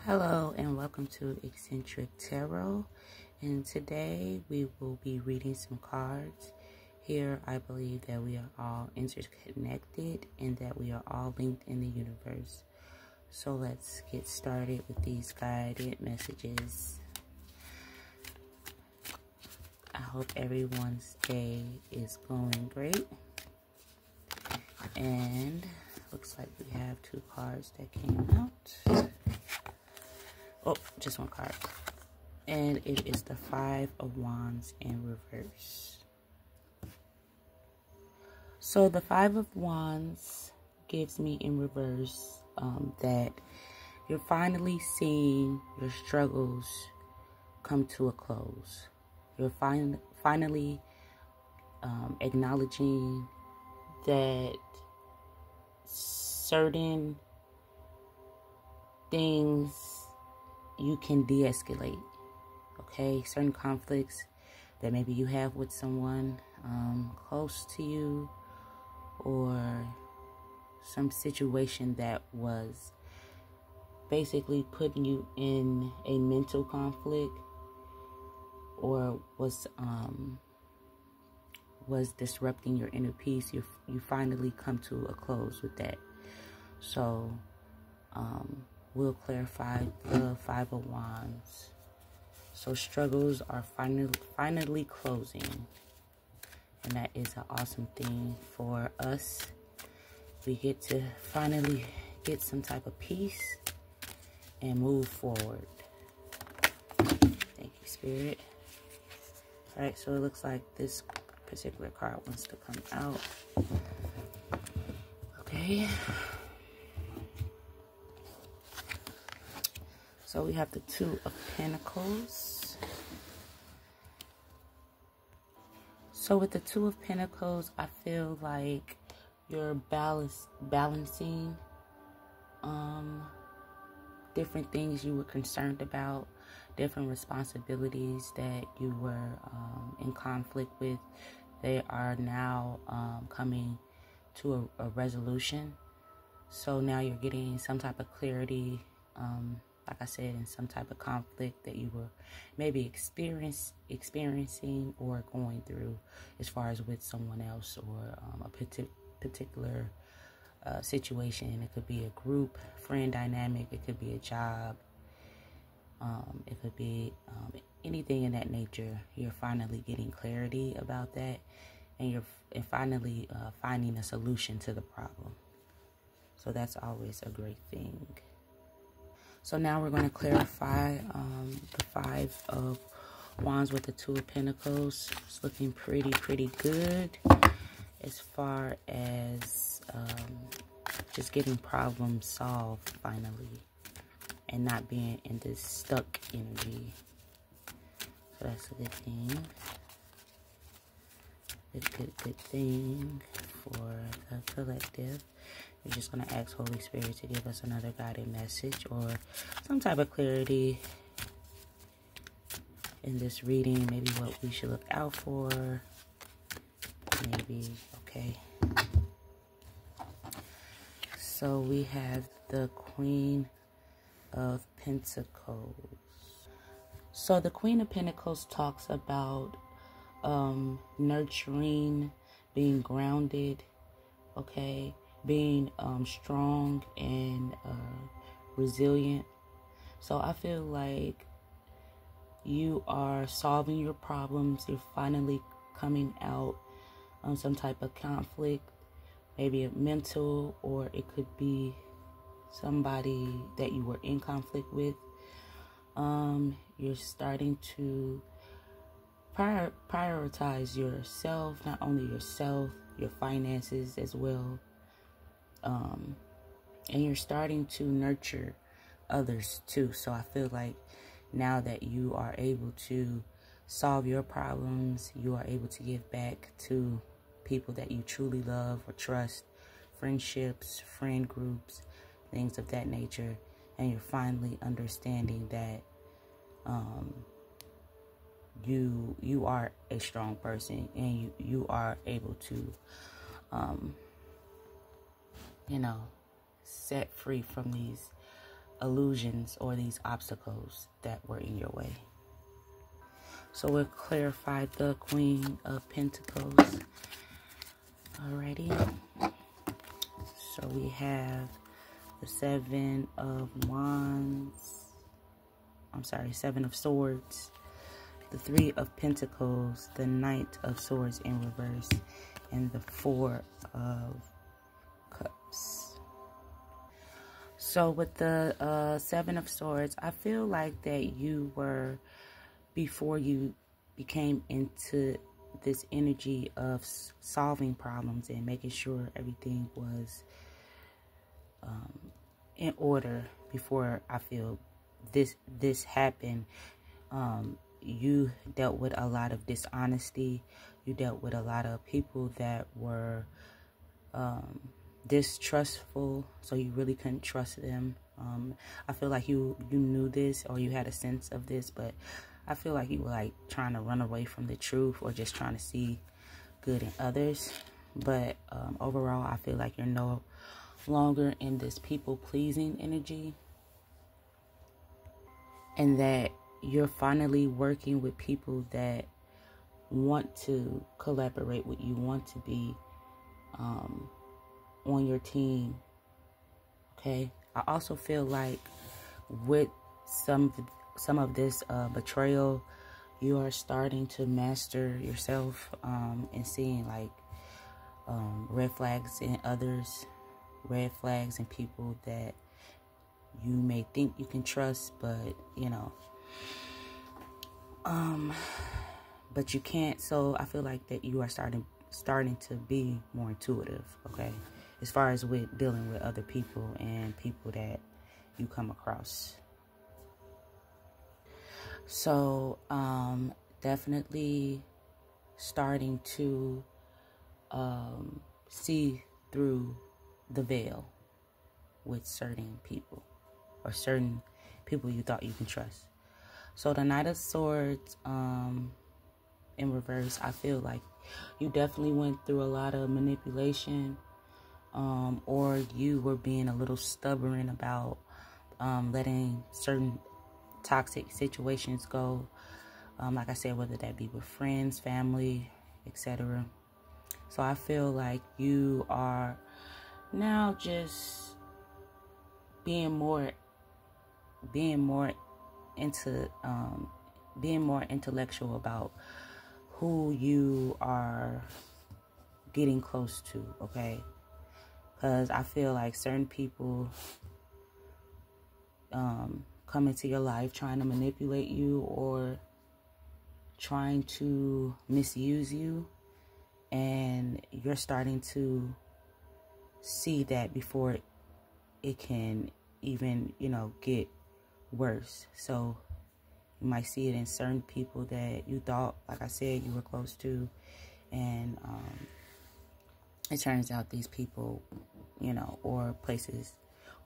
Hello and welcome to Eccentric Tarot, and today we will be reading some cards. Here I believe that we are all interconnected and that we are all linked in the universe. So let's get started with these guided messages. I hope everyone's day is going great. And looks like we have two cards that came out. Oh, just one card. And it is the Five of Wands in reverse. So the Five of Wands gives me in reverse that you're finally seeing your struggles come to a close. You're finally acknowledging that certain things you can de-escalate, okay? Certain conflicts that maybe you have with someone close to you, or some situation that was basically putting you in a mental conflict, or was disrupting your inner peace. You finally come to a close with that. So we'll clarify the Five of Wands. So struggles are finally closing, and that is an awesome thing for us. We get to finally get some type of peace and move forward. Thank you, Spirit. All right, so it looks like this particular card wants to come out. Okay. So we have the Two of Pentacles. So with the Two of Pentacles, I feel like you're balancing different things you were concerned about, different responsibilities that you were in conflict with. They are now coming to a resolution. So now you're getting some type of clarity, like I said, in some type of conflict that you were maybe experiencing or going through, as far as with someone else, or a particular situation. It could be a group friend dynamic, it could be a job, it could be anything in that nature. You're finally getting clarity about that, and you're finally finding a solution to the problem. So that's always a great thing. So now we're going to clarify the Five of Wands with the Two of Pentacles. It's looking pretty good as far as just getting problems solved finally, and not being in this stuck energy. So that's a good thing. Good thing for the collective. We're just going to ask Holy Spirit to give us another guided message or some type of clarity in this reading. Maybe what we should look out for. Maybe, okay. So we have the Queen of Pentacles. So the Queen of Pentacles talks about nurturing, being grounded, okay, being strong and resilient. So I feel like you are solving your problems. You're finally coming out on some type of conflict, maybe a mental, or it could be somebody that you were in conflict with. You're starting to prioritize yourself, not only yourself, your finances as well. And you're starting to nurture others too. So I feel like now that you are able to solve your problems, you are able to give back to people that you truly love or trust, friendships, friend groups, things of that nature. And you're finally understanding that you are a strong person, and you are able to set free from these illusions or these obstacles that were in your way. So we'll clarify the Queen of Pentacles. Alrighty. So we have the Seven of Wands. I'm sorry, Seven of Swords. The Three of Pentacles. The Knight of Swords in reverse. And the Four of Cups. So with the Seven of Swords, I feel like that you were, before you became into this energy of solving problems and making sure everything was in order before I feel this happened, you dealt with a lot of dishonesty. You dealt with a lot of people that were distrustful, so you really couldn't trust them. I feel like you knew this, or you had a sense of this, but I feel like you were like trying to run away from the truth, or just trying to see good in others. But overall, I feel like you're no longer in this people-pleasing energy, and that you're finally working with people that want to collaborate with you, want to be on your team. Okay, I also feel like with some of this betrayal, you are starting to master yourself and seeing like red flags in others, red flags in people that you may think you can trust, but you know, but you can't. So I feel like that you are starting to be more intuitive, okay, as far as with dealing with other people and people that you come across. So definitely starting to see through the veil with certain people, or certain people you thought you can trust. So the Knight of Swords in reverse, I feel like you definitely went through a lot of manipulation, or you were being a little stubborn about letting certain toxic situations go. Like I said, whether that be with friends, family, etc. So I feel like you are now just being more intellectual about who you are getting close to, okay? Because I feel like certain people come into your life trying to manipulate you or trying to misuse you, and you're starting to see that before it can even, you know, get worse. So you might see it in certain people that you thought, like I said, you were close to, and it turns out these people, you know, or places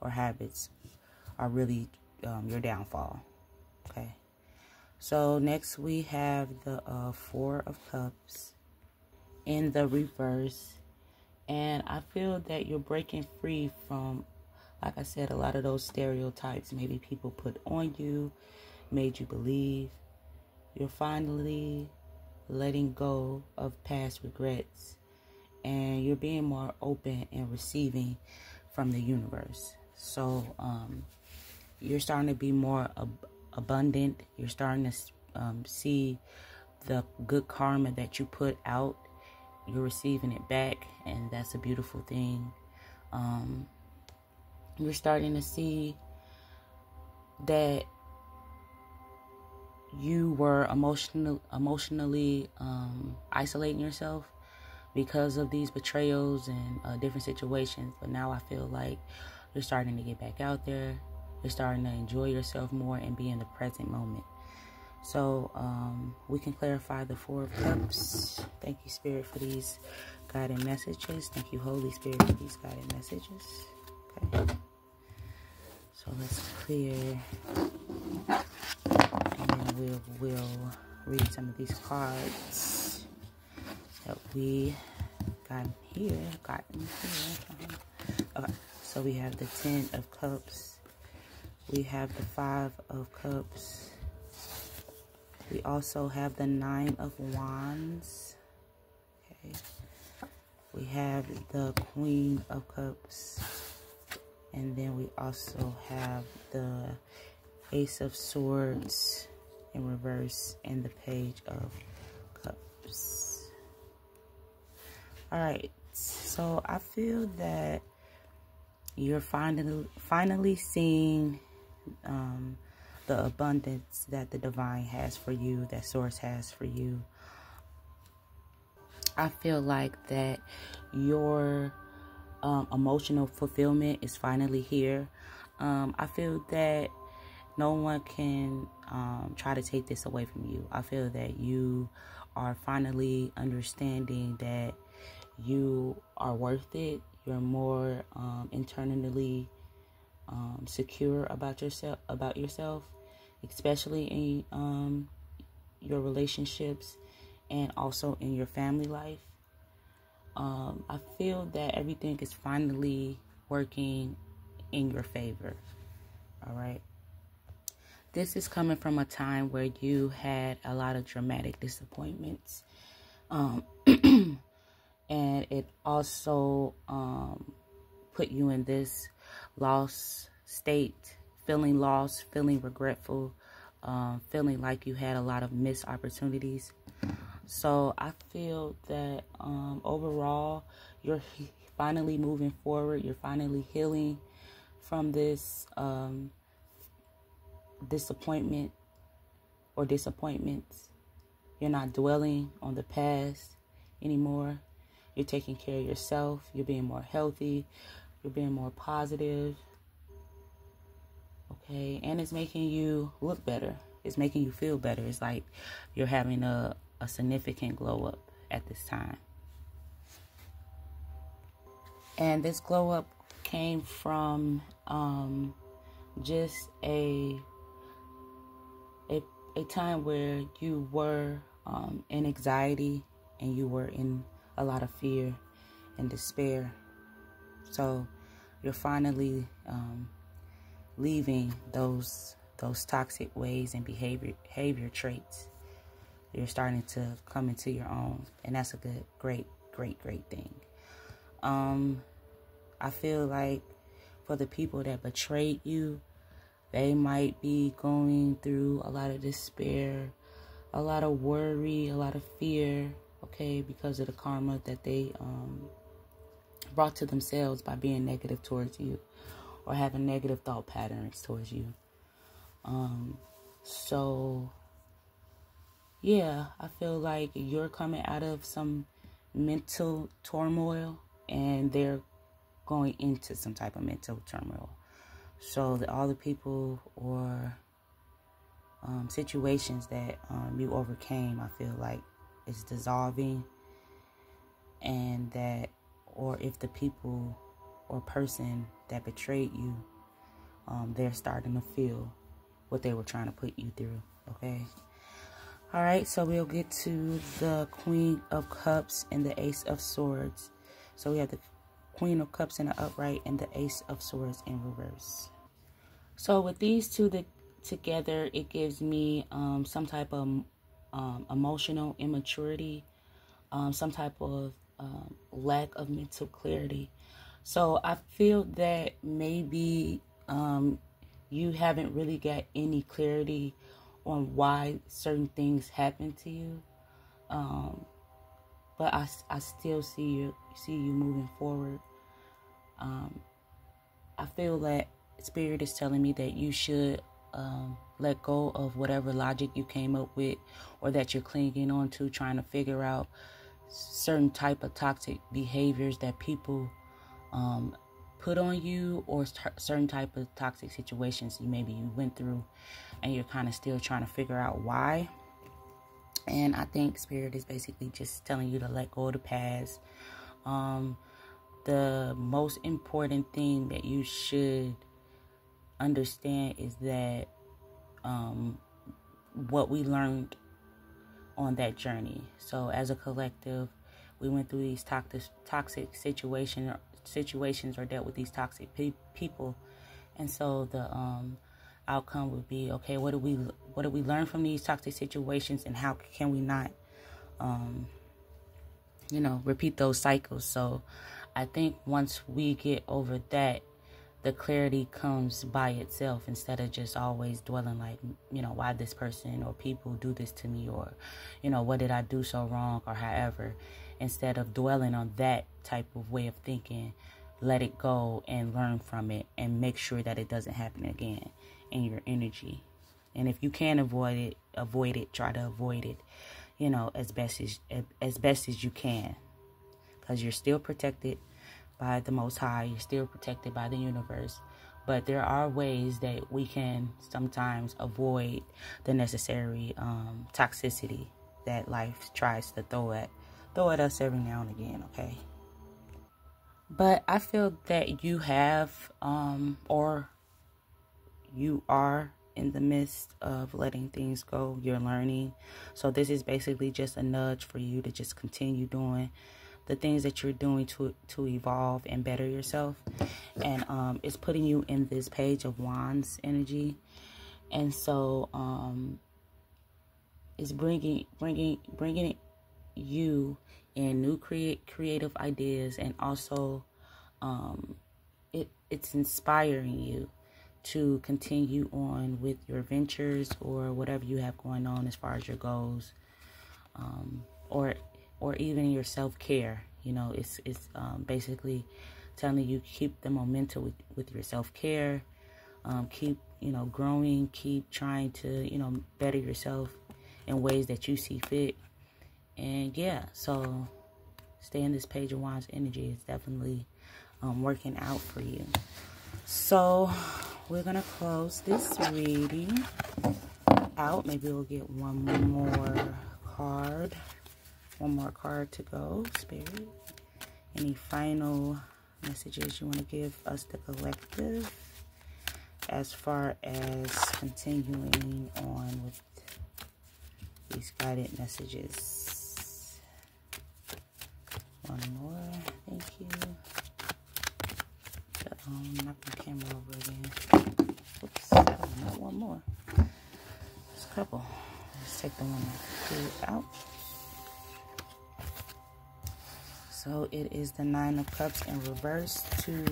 or habits are really your downfall. Okay, so next we have the Four of Cups in the reverse, and I feel that you're breaking free from, like I said, a lot of those stereotypes maybe people put on you, made you believe. You're finally letting go of past regrets, and you're being more open and receiving from the universe. So you're starting to be more abundant. You're starting to see the good karma that you put out. You're receiving it back, and that's a beautiful thing. You're starting to see that you were emotionally isolating yourself because of these betrayals and different situations. But now I feel like you're starting to get back out there. You're starting to enjoy yourself more and be in the present moment. So we can clarify the Four of Cups. Thank you, Spirit, for these guided messages. Thank you, Holy Spirit, for these guided messages. Okay. So let's clear, and then we'll read some of these cards that we got here. Okay, so we have the Ten of Cups, We have the Five of Cups. We also have the Nine of Wands. Okay. We have the Queen of Cups. And then we also have the Ace of Swords in reverse and the Page of Cups. Alright, so I feel that you're finally seeing the abundance that the divine has for you, that source has for you. I feel like that your emotional fulfillment is finally here. I feel that no one can try to take this away from you. I feel that you are finally understanding that you are worth it. You're more internally secure about yourself, especially in your relationships and also in your family life. I feel that everything is finally working in your favor. All right. This is coming from a time where you had a lot of dramatic disappointments. And it also put you in this lost state, feeling lost, feeling regretful, feeling like you had a lot of missed opportunities. So I feel that overall, you're finally moving forward. You're finally healing from this disappointment or disappointments. You're not dwelling on the past anymore. You're taking care of yourself. You're being more healthy. You're being more positive. Okay, and it's making you look better. It's making you feel better. It's like you're having a significant glow up at this time. And this glow up came from just a time where you were in anxiety and you were in a lot of fear and despair. So you're finally leaving those toxic ways and behavior traits. You're starting to come into your own, and that's a great thing. I feel like for the people that betrayed you, they might be going through a lot of despair, a lot of worry, a lot of fear, okay, because of the karma that they brought to themselves by being negative towards you or having negative thought patterns towards you. So yeah, I feel like you're coming out of some mental turmoil and they're going into some type of mental turmoil. So all the people or situations that you overcame, I feel like is dissolving, and that, or if the people or person that betrayed you, they're starting to feel what they were trying to put you through. Okay. All right, so we'll get to the Queen of Cups and the Ace of Swords. So we have the Queen of Cups in the upright and the Ace of Swords in reverse. So with these two together, it gives me some type of emotional immaturity, some type of lack of mental clarity. So I feel that maybe you haven't really got any clarity on why certain things happen to you, but I still see you moving forward. I feel that Spirit is telling me that you should let go of whatever logic you came up with or that you're clinging on to, trying to figure out certain type of toxic behaviors that people put on you, or certain type of toxic situations you went through, and you're kind of still trying to figure out why. And I think Spirit is basically just telling you to let go of the past. The most important thing that you should understand is that what we learned on that journey. So as a collective, we went through these toxic situations or dealt with these toxic people, and so outcome would be, okay, what do we learn from these toxic situations, and how can we not repeat those cycles? So I think once we get over that, the clarity comes by itself, instead of just always dwelling like, why this person or people do this to me, or, what did I do so wrong, or however. Instead of dwelling on that type of way of thinking, let it go and learn from it, and make sure that it doesn't happen again in your energy. And if you can avoid it, try to avoid it, as best as you can, because you're still protected by the Most High. You're still protected by the universe. But there are ways that we can sometimes avoid the necessary toxicity that life tries to throw at us every now and again, okay? But I feel that you have, or you are in the midst of letting things go. You're learning. So this is basically just a nudge for you to just continue doing the things that you're doing to evolve and better yourself. And it's putting you in this Page of Wands energy. And so it's bringing you in new creative ideas, and also it's inspiring you to continue on with your ventures, or whatever you have going on as far as your goals, or even your self-care. It's basically telling you, keep the momentum with your self-care, keep growing, keep trying to better yourself in ways that you see fit. And yeah, so stay in this Page of Wands energy. It's definitely working out for you. So we're gonna close this reading out. Maybe we'll get one more card to go. Spirit, any final messages you want to give us, the collective, as far as continuing on with these guided messages? One more. Thank you. Knock the camera over again. Oops, not one more. There's a couple. Let's take the one that's out. So it is the Nine of Cups in reverse to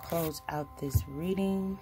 close out this reading.